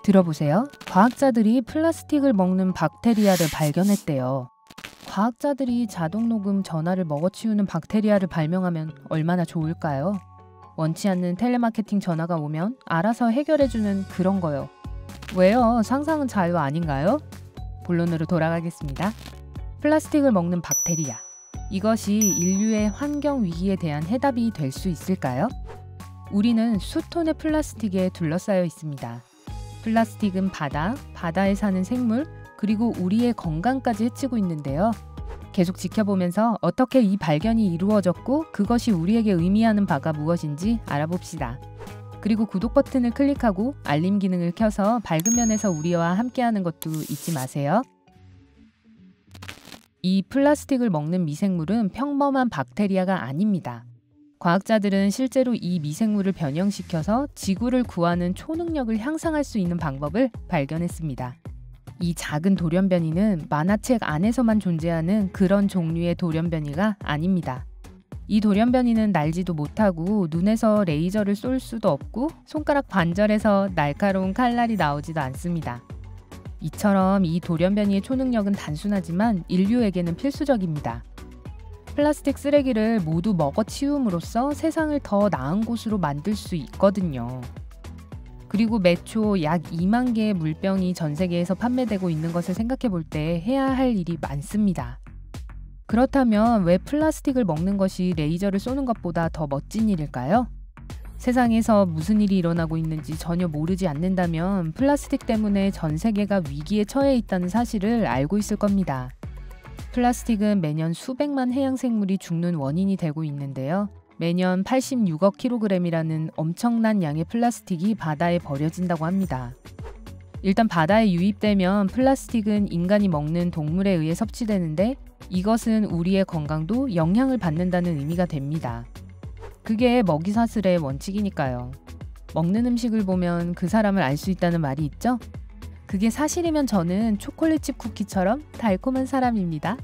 들어보세요. 과학자들이 플라스틱을 먹는 박테리아를 발견했대요. 과학자들이 자동 녹음 전화를 먹어치우는 박테리아를 발명하면 얼마나 좋을까요? 원치 않는 텔레마케팅 전화가 오면 알아서 해결해주는 그런 거요. 왜요? 상상은 자유 아닌가요? 본론으로 돌아가겠습니다. 플라스틱을 먹는 박테리아. 이것이 인류의 환경 위기에 대한 해답이 될 수 있을까요? 우리는 수톤의 플라스틱에 둘러싸여 있습니다. 플라스틱은 바다에 사는 생물, 그리고 우리의 건강까지 해치고 있는데요. 계속 지켜보면서 어떻게 이 발견이 이루어졌고 그것이 우리에게 의미하는 바가 무엇인지 알아봅시다. 그리고 구독 버튼을 클릭하고 알림 기능을 켜서 밝은 면에서 우리와 함께하는 것도 잊지 마세요. 이 플라스틱을 먹는 미생물은 평범한 박테리아가 아닙니다. 과학자들은 실제로 이 미생물을 변형시켜서 지구를 구하는 초능력을 향상할 수 있는 방법을 발견했습니다. 이 작은 돌연변이는 만화책 안에서만 존재하는 그런 종류의 돌연변이가 아닙니다. 이 돌연변이는 날지도 못하고 눈에서 레이저를 쏠 수도 없고 손가락 관절에서 날카로운 칼날이 나오지도 않습니다. 이처럼 이 돌연변이의 초능력은 단순하지만 인류에게는 필수적입니다. 플라스틱 쓰레기를 모두 먹어치움으로써 세상을 더 나은 곳으로 만들 수 있거든요. 그리고 매초 약 2만 개의 물병이 전 세계에서 판매되고 있는 것을 생각해 볼 때 해야 할 일이 많습니다. 그렇다면 왜 플라스틱을 먹는 것이 레이저를 쏘는 것보다 더 멋진 일일까요? 세상에서 무슨 일이 일어나고 있는지 전혀 모르지 않는다면 플라스틱 때문에 전 세계가 위기에 처해 있다는 사실을 알고 있을 겁니다. 플라스틱은 매년 수백만 해양생물이 죽는 원인이 되고 있는데요. 매년 86억 킬로그램이라는 엄청난 양의 플라스틱이 바다에 버려진다고 합니다. 일단 바다에 유입되면 플라스틱은 인간이 먹는 동물에 의해 섭취되는데 이것은 우리의 건강도 영향을 받는다는 의미가 됩니다. 그게 먹이사슬의 원칙이니까요. 먹는 음식을 보면 그 사람을 알 수 있다는 말이 있죠? 그게 사실이면 저는 초콜릿칩 쿠키처럼 달콤한 사람입니다.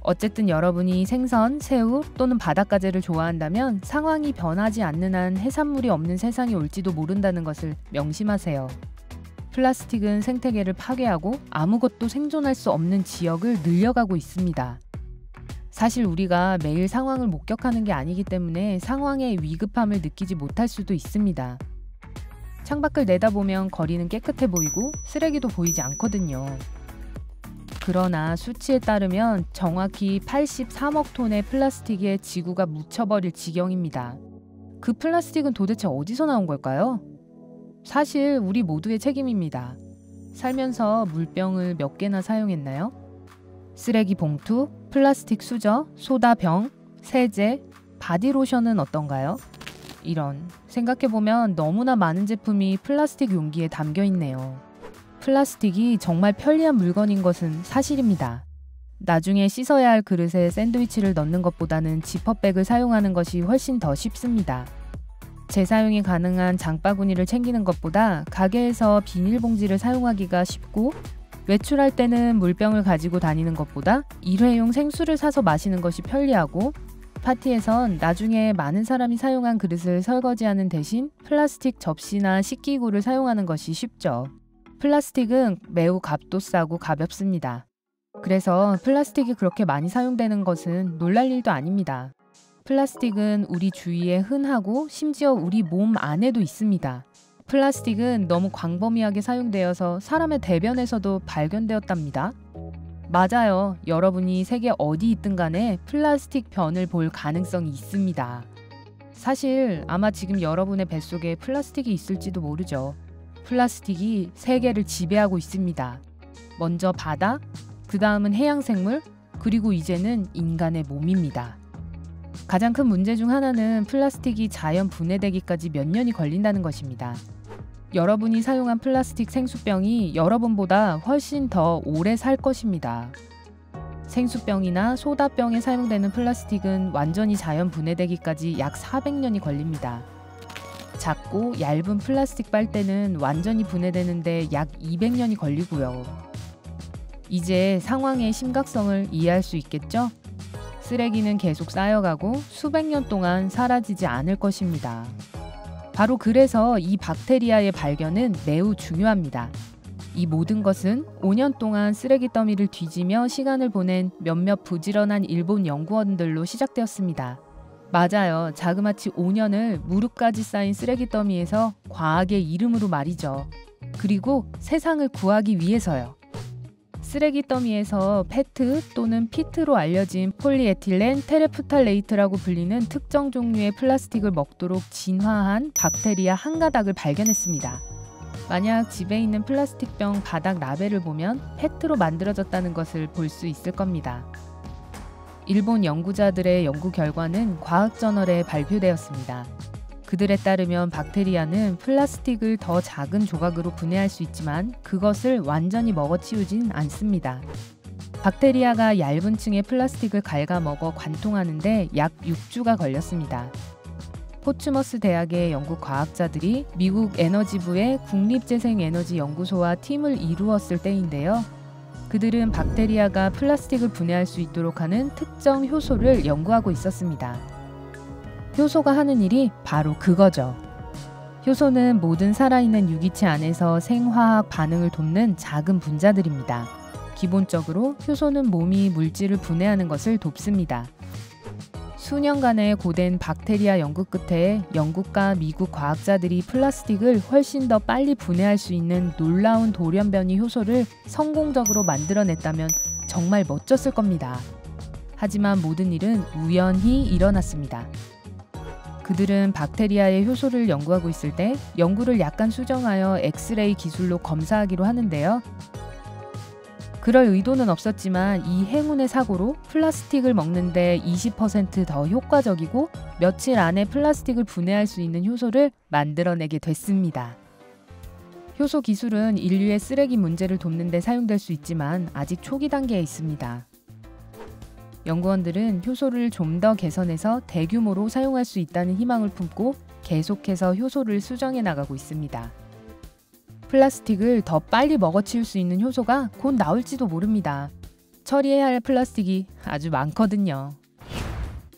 어쨌든 여러분이 생선, 새우 또는 바닷가재를 좋아한다면 상황이 변하지 않는 한 해산물이 없는 세상이 올지도 모른다는 것을 명심하세요. 플라스틱은 생태계를 파괴하고 아무것도 생존할 수 없는 지역을 늘려가고 있습니다. 사실 우리가 매일 상황을 목격하는 게 아니기 때문에 상황의 위급함을 느끼지 못할 수도 있습니다. 창밖을 내다보면 거리는 깨끗해 보이고 쓰레기도 보이지 않거든요. 그러나 수치에 따르면 정확히 83억 톤의 플라스틱에 지구가 묻혀버릴 지경입니다. 그 플라스틱은 도대체 어디서 나온 걸까요? 사실 우리 모두의 책임입니다. 살면서 물병을 몇 개나 사용했나요? 쓰레기 봉투, 플라스틱 수저, 소다병, 세제, 바디로션은 어떤가요? 이런, 생각해보면 너무나 많은 제품이 플라스틱 용기에 담겨 있네요. 플라스틱이 정말 편리한 물건인 것은 사실입니다. 나중에 씻어야 할 그릇에 샌드위치를 넣는 것보다는 지퍼백을 사용하는 것이 훨씬 더 쉽습니다. 재사용이 가능한 장바구니를 챙기는 것보다 가게에서 비닐봉지를 사용하기가 쉽고 외출할 때는 물병을 가지고 다니는 것보다 일회용 생수를 사서 마시는 것이 편리하고 파티에선 나중에 많은 사람이 사용한 그릇을 설거지하는 대신 플라스틱 접시나 식기구를 사용하는 것이 쉽죠. 플라스틱은 매우 값도 싸고 가볍습니다. 그래서 플라스틱이 그렇게 많이 사용되는 것은 놀랄 일도 아닙니다. 플라스틱은 우리 주위에 흔하고 심지어 우리 몸 안에도 있습니다. 플라스틱은 너무 광범위하게 사용되어서 사람의 대변에서도 발견되었답니다. 맞아요. 여러분이 세계 어디 있든 간에 플라스틱 변을 볼 가능성이 있습니다. 사실 아마 지금 여러분의 뱃속에 플라스틱이 있을지도 모르죠. 플라스틱이 세계를 지배하고 있습니다. 먼저 바다, 그 다음은 해양생물, 그리고 이제는 인간의 몸입니다. 가장 큰 문제 중 하나는 플라스틱이 자연 분해되기까지 몇 년이 걸린다는 것입니다. 여러분이 사용한 플라스틱 생수병이 여러분보다 훨씬 더 오래 살 것입니다. 생수병이나 소다병에 사용되는 플라스틱은 완전히 자연 분해되기까지 약 400년이 걸립니다. 작고 얇은 플라스틱 빨대는 완전히 분해되는데 약 200년이 걸리고요. 이제 상황의 심각성을 이해할 수 있겠죠? 쓰레기는 계속 쌓여가고 수백 년 동안 사라지지 않을 것입니다. 바로 그래서 이 박테리아의 발견은 매우 중요합니다. 이 모든 것은 5년 동안 쓰레기 더미를 뒤지며 시간을 보낸 몇몇 부지런한 일본 연구원들로 시작되었습니다. 맞아요. 자그마치 5년을 무릎까지 쌓인 쓰레기 더미에서 과학의 이름으로 말이죠. 그리고 세상을 구하기 위해서요. 쓰레기 더미에서 페트 또는 피트로 알려진 폴리에틸렌 테레프탈레이트라고 불리는 특정 종류의 플라스틱을 먹도록 진화한 박테리아 한 가닥을 발견했습니다. 만약 집에 있는 플라스틱병 바닥 라벨을 보면 페트로 만들어졌다는 것을 볼 수 있을 겁니다. 일본 연구자들의 연구 결과는 과학저널에 발표되었습니다. 그들에 따르면 박테리아는 플라스틱을 더 작은 조각으로 분해할 수 있지만 그것을 완전히 먹어치우진 않습니다. 박테리아가 얇은 층의 플라스틱을 갉아먹어 관통하는데 약 6주가 걸렸습니다. 포츠머스 대학의 영국 과학자들이 미국 에너지부의 국립재생에너지연구소와 팀을 이루었을 때인데요. 그들은 박테리아가 플라스틱을 분해할 수 있도록 하는 특정 효소를 연구하고 있었습니다. 효소가 하는 일이 바로 그거죠. 효소는 모든 살아있는 유기체 안에서 생화학 반응을 돕는 작은 분자들입니다. 기본적으로 효소는 몸이 물질을 분해하는 것을 돕습니다. 수년간의 고된 박테리아 연구 끝에 영국과 미국 과학자들이 플라스틱을 훨씬 더 빨리 분해할 수 있는 놀라운 돌연변이 효소를 성공적으로 만들어냈다면 정말 멋졌을 겁니다. 하지만 모든 일은 우연히 일어났습니다. 그들은 박테리아의 효소를 연구하고 있을 때 연구를 약간 수정하여 엑스레이 기술로 검사하기로 하는데요. 그럴 의도는 없었지만 이 행운의 사고로 플라스틱을 먹는데 20% 더 효과적이고 며칠 안에 플라스틱을 분해할 수 있는 효소를 만들어내게 됐습니다. 효소 기술은 인류의 쓰레기 문제를 돕는 데 사용될 수 있지만 아직 초기 단계에 있습니다. 연구원들은 효소를 좀 더 개선해서 대규모로 사용할 수 있다는 희망을 품고 계속해서 효소를 수정해 나가고 있습니다. 플라스틱을 더 빨리 먹어치울 수 있는 효소가 곧 나올지도 모릅니다. 처리해야 할 플라스틱이 아주 많거든요.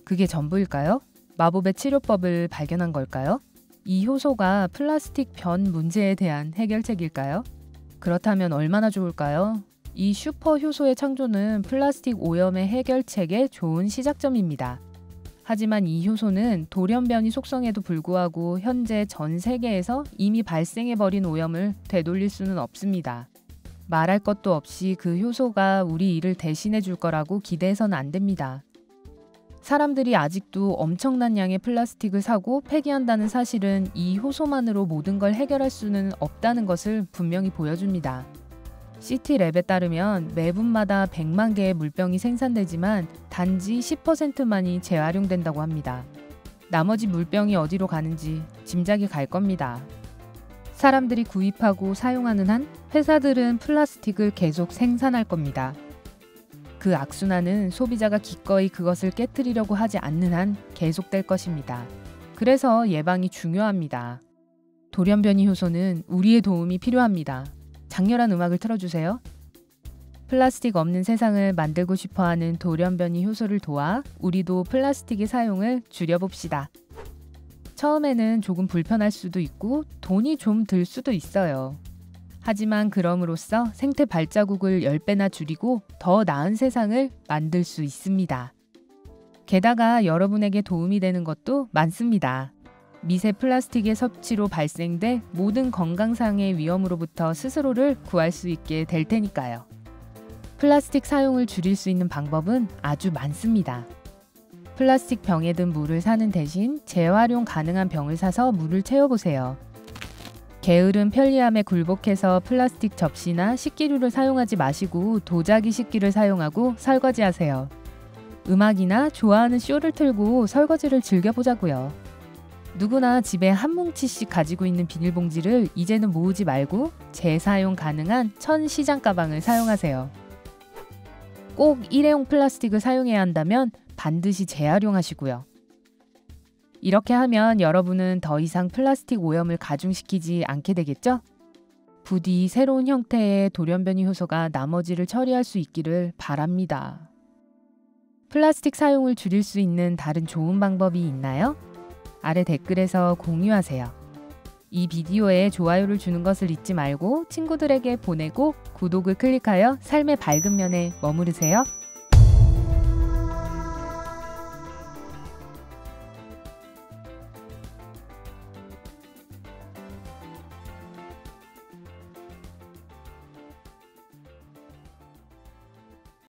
그게 전부일까요? 마법의 치료법을 발견한 걸까요? 이 효소가 플라스틱 변 문제에 대한 해결책일까요? 그렇다면 얼마나 좋을까요? 이 슈퍼 효소의 창조는 플라스틱 오염의 해결책의 좋은 시작점입니다. 하지만 이 효소는 돌연변이 속성에도 불구하고 현재 전 세계에서 이미 발생해버린 오염을 되돌릴 수는 없습니다. 말할 것도 없이 그 효소가 우리 일을 대신해 줄 거라고 기대해서는 안 됩니다. 사람들이 아직도 엄청난 양의 플라스틱을 사고 폐기한다는 사실은 이 효소만으로 모든 걸 해결할 수는 없다는 것을 분명히 보여줍니다. 시티랩에 따르면 매분마다 100만 개의 물병이 생산되지만 단지 10%만이 재활용된다고 합니다. 나머지 물병이 어디로 가는지 짐작이 갈 겁니다. 사람들이 구입하고 사용하는 한 회사들은 플라스틱을 계속 생산할 겁니다. 그 악순환은 소비자가 기꺼이 그것을 깨트리려고 하지 않는 한 계속될 것입니다. 그래서 예방이 중요합니다. 돌연변이 효소는 우리의 도움이 필요합니다. 장렬한 음악을 틀어주세요. 플라스틱 없는 세상을 만들고 싶어하는 돌연변이 효소를 도와 우리도 플라스틱의 사용을 줄여봅시다. 처음에는 조금 불편할 수도 있고 돈이 좀 들 수도 있어요. 하지만 그럼으로써 생태 발자국을 10배나 줄이고 더 나은 세상을 만들 수 있습니다. 게다가 여러분에게 도움이 되는 것도 많습니다. 미세 플라스틱의 섭취로 발생될 모든 건강상의 위험으로부터 스스로를 구할 수 있게 될 테니까요. 플라스틱 사용을 줄일 수 있는 방법은 아주 많습니다. 플라스틱 병에 든 물을 사는 대신 재활용 가능한 병을 사서 물을 채워보세요. 게으른 편리함에 굴복해서 플라스틱 접시나 식기류를 사용하지 마시고 도자기 식기를 사용하고 설거지하세요. 음악이나 좋아하는 쇼를 틀고 설거지를 즐겨보자고요. 누구나 집에 한 뭉치씩 가지고 있는 비닐봉지를 이제는 모으지 말고 재사용 가능한 천시장 가방을 사용하세요. 꼭 일회용 플라스틱을 사용해야 한다면 반드시 재활용하시고요. 이렇게 하면 여러분은 더 이상 플라스틱 오염을 가중시키지 않게 되겠죠? 부디 새로운 형태의 돌연변이 효소가 나머지를 처리할 수 있기를 바랍니다. 플라스틱 사용을 줄일 수 있는 다른 좋은 방법이 있나요? 아래 댓글에서 공유하세요. 이 비디오에 좋아요를 주는 것을 잊지 말고 친구들에게 보내고 구독을 클릭하여 삶의 밝은 면에 머무르세요.